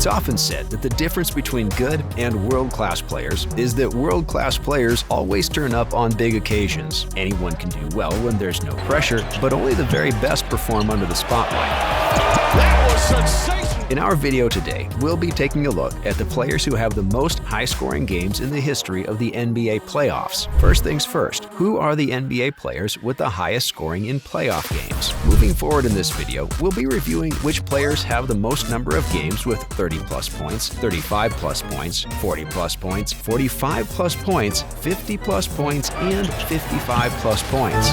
often said that the difference between good and world-class players is that world-class players always turn up on big occasions. Anyone can do well when there's no pressure, but only the very best perform under the spotlight. That was sensational! In our video today, we'll be taking a look at the players who have the most high-scoring games in the history of the NBA playoffs. First things first, who are the NBA players with the highest scoring in playoff games? Moving forward in this video, we'll be reviewing which players have the most number of games with 30-plus points, 35-plus points, 40-plus points, 45-plus points, 50-plus points, and 55-plus points.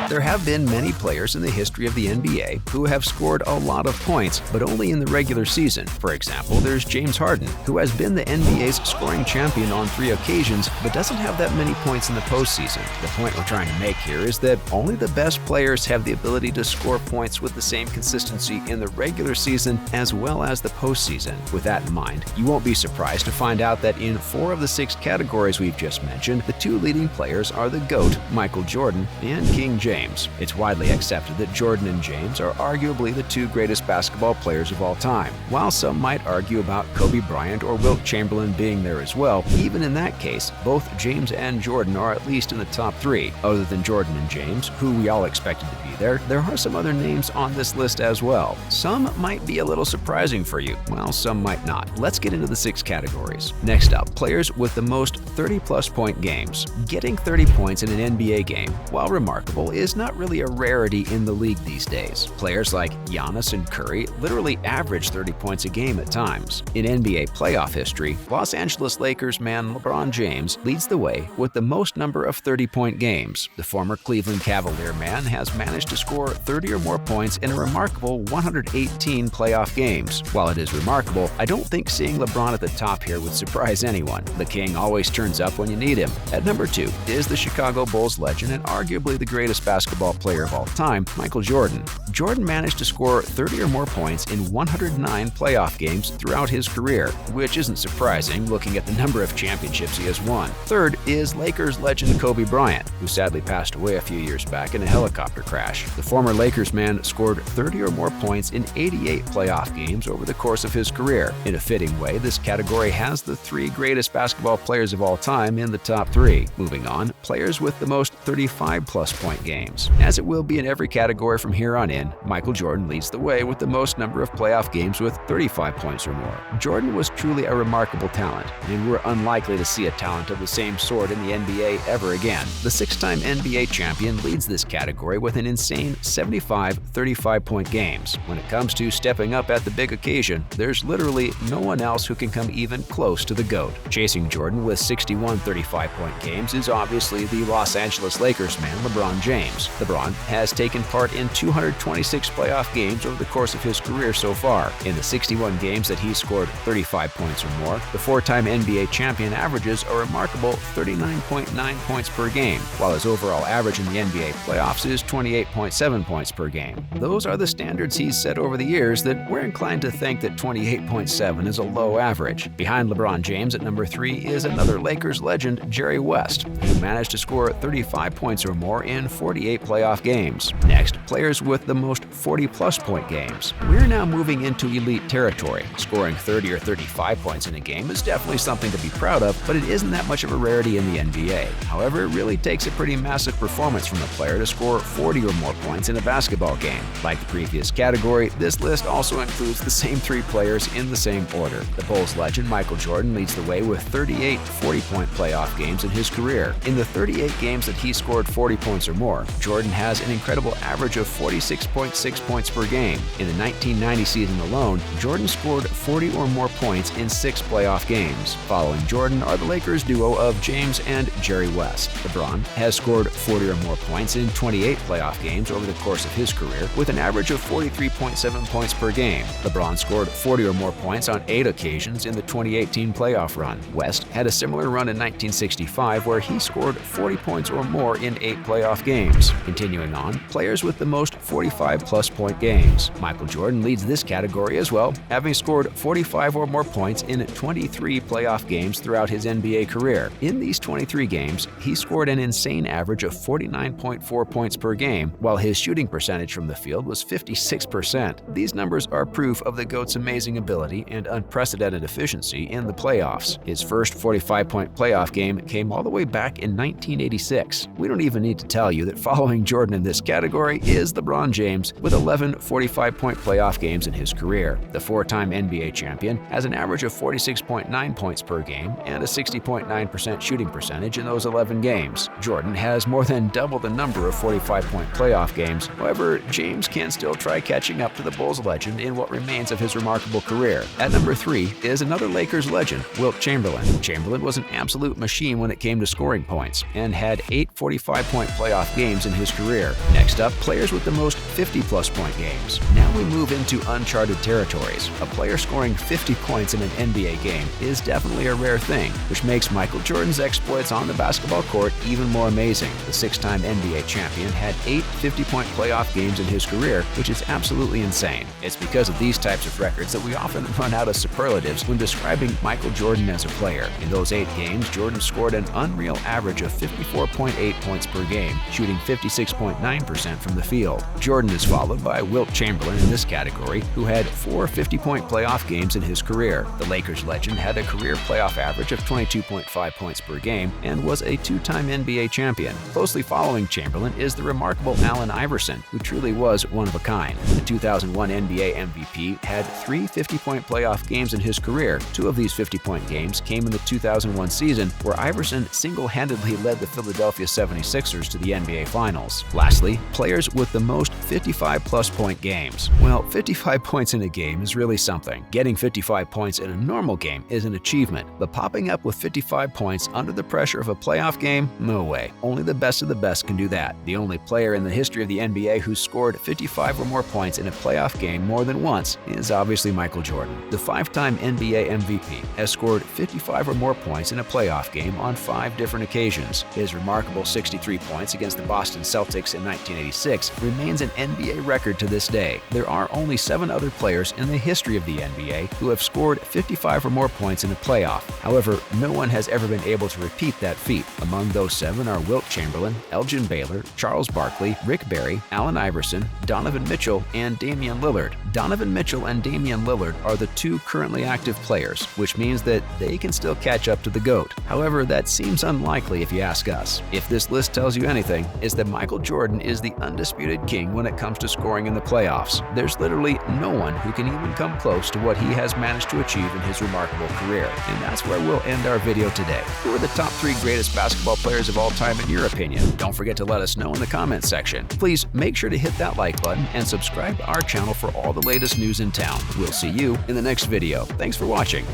There have been many players in the history of the NBA who have scored a lot of points, but only in the regular season. For example, there's James Harden, who has been the NBA's scoring champion on 3 occasions, but doesn't have that many points in the postseason. The point we're trying to make here is that only the best players have the ability to score points with the same consistency in the regular season as well as the postseason. With that in mind, you won't be surprised to find out that in 4 of the 6 categories we've just mentioned, the 2 leading players are the GOAT, Michael Jordan, and King James. It's widely accepted that Jordan and James are arguably the 2 greatest basketball players of all time. While some might argue about Kobe Bryant or Wilt Chamberlain being there as well, even in that case, both James and Jordan are at least in the top 3. Other than Jordan and James, who we all expected to be there are some other names on this list as well. Some might be a little surprising for you, while some might not. Let's get into the 6 categories. Next up, players with the most 30-plus point games. Getting 30 points in an NBA game, while remarkable, is not really a rarity in the league these days. Players like Giannis and Curry literally average 30 points a game at times. In NBA playoff history, Los Angeles Lakers man LeBron James leads the way with the most number of 30-point games. The former Cleveland Cavalier man has managed to score 30 or more points in a remarkable 118 playoff games. While it is remarkable, I don't think seeing LeBron at the top here would surprise anyone. The King always turns up when you need him. At number 2 is the Chicago Bulls legend and arguably the greatest basketball player of all time, Michael Jordan. Jordan managed to score 30 or more points in 109 playoff games throughout his career, which isn't surprising looking at the number of championships he has won. Third is Lakers legend Kobe Bryant, who sadly passed away a few years back in a helicopter crash. The former Lakers man scored 30 or more points in 88 playoff games over the course of his career. In a fitting way, this category has the 3 greatest basketball players of all time in the top 3. Moving on, players with the most 35-plus point games. As it will be in every category from here on in, Michael Jordan leads the way with the most number of playoff games with 35 points or more. Jordan was truly a remarkable talent, and we're unlikely to see a talent of the same sort in the NBA ever again. The 6-time NBA champion leads this category with an insane 75 35-point games. When it comes to stepping up at the big occasion, there's literally no one else who can come even close to the GOAT. Chasing Jordan with 61 35-point games is obviously the Los Angeles Lakers man LeBron James. LeBron has taken part in 226 playoff games over the course of his career so far. In the 61 games that he scored 35 points or more, the 4-time NBA champion averages a remarkable 39.9 points per game, while his overall average in the NBA playoffs is 28.7 points per game. Those are the standards he's set over the years that we're inclined to think that 28.7 is a low average. Behind LeBron James at number 3 is another Lakers legend, Jerry West, who managed to score 35 points or more in 48 playoff games. Next, players with the most 40-plus point games. We're now moving into elite territory. Scoring 30 or 35 points in a game is definitely something to be proud of, but it isn't that much of a rarity in the NBA. However, it really takes a pretty massive performance from a player to score 40 or more points in a basketball game. Like the previous category, this list also includes the same 3 players in the same order. The Bulls legend Michael Jordan leads the way with 38 40-point playoff games in his career. In the 38 games that he scored 40 points or more, Jordan has an incredible average of 46.6 points per game. In the 1990 season alone, Jordan scored 40 or more points in 6 playoff games. Following Jordan are the Lakers duo of James and Jerry West. LeBron has scored 40 or more points in 28 playoff games over the course of his career, with an average of 43.7 points per game. LeBron scored 40 or more points on 8 occasions in the 2018 playoff run. West had a similar run in 1965 where he scored 40 points or more in 8 playoff games. games. Continuing on, players with the most 45-plus point games. Michael Jordan leads this category as well, having scored 45 or more points in 23 playoff games throughout his NBA career. In these 23 games, he scored an insane average of 49.4 points per game, while his shooting percentage from the field was 56%. These numbers are proof of the GOAT's amazing ability and unprecedented efficiency in the playoffs. His first 45-point playoff game came all the way back in 1986. We don't even need to tell you that following Jordan in this category is LeBron James with 11 45-point playoff games in his career. The four-time NBA champion has an average of 46.9 points per game and a 60.9% shooting percentage in those 11 games. Jordan has more than double the number of 45-point playoff games. However, James can still try catching up to the Bulls legend in what remains of his remarkable career. At number 3 is another Lakers legend, Wilt Chamberlain. Chamberlain was an absolute machine when it came to scoring points and had 8 45-point playoff games in his career. Next up, players with the most 50-plus point games. Now we move into uncharted territories. A player scoring 50 points in an NBA game is definitely a rare thing, which makes Michael Jordan's exploits on the basketball court even more amazing. The six-time NBA champion had 8 50-point playoff games in his career, which is absolutely insane. It's because of these types of records that we often run out of superlatives when describing Michael Jordan as a player. In those 8 games, Jordan scored an unreal average of 54.8 points per game, shooting 56.9% from the field. Jordan is followed by Wilt Chamberlain in this category, who had 4 50-point playoff games in his career. The Lakers legend had a career playoff average of 22.5 points per game and was a 2-time NBA champion. Closely following Chamberlain is the remarkable Allen Iverson, who truly was one of a kind. The 2001 NBA MVP had 3 50-point playoff games in his career. 2 of these 50-point games came in the 2001 season, where Iverson single-handedly led the Philadelphia 76ers to the NBA Finals. Lastly, players with the most 55-plus point games. Well, 55 points in a game is really something. Getting 55 points in a normal game is an achievement, but popping up with 55 points under the pressure of a playoff game? No way. Only the best of the best can do that. The only player in the history of the NBA who scored 55 or more points in a playoff game more than once is obviously Michael Jordan. The 5-time NBA MVP has scored 55 or more points in a playoff game on 5 different occasions. His remarkable 63 points against the Boston Celtics in 1986 remains an NBA record to this day. There are only 7 other players in the history of the NBA who have scored 55 or more points in a playoff. However, no one has ever been able to repeat that feat. Among those 7 are Wilt Chamberlain, Elgin Baylor, Charles Barkley, Rick Barry, Allen Iverson, Donovan Mitchell, and Damian Lillard. Donovan Mitchell and Damian Lillard are the 2 currently active players, which means that they can still catch up to the GOAT. However, that seems unlikely if you ask us. If this list tells you anything, it's that Michael Jordan is the undisputed king when it comes to scoring in the playoffs. There's literally no one who can even come close to what he has managed to achieve in his remarkable career. And that's where we'll end our video today. Who are the top 3 greatest basketball players of all time in your opinion? Don't forget to let us know in the comments section. Please make sure to hit that like button and subscribe to our channel for all the latest news in town. We'll see you in the next video. Thanks for watching.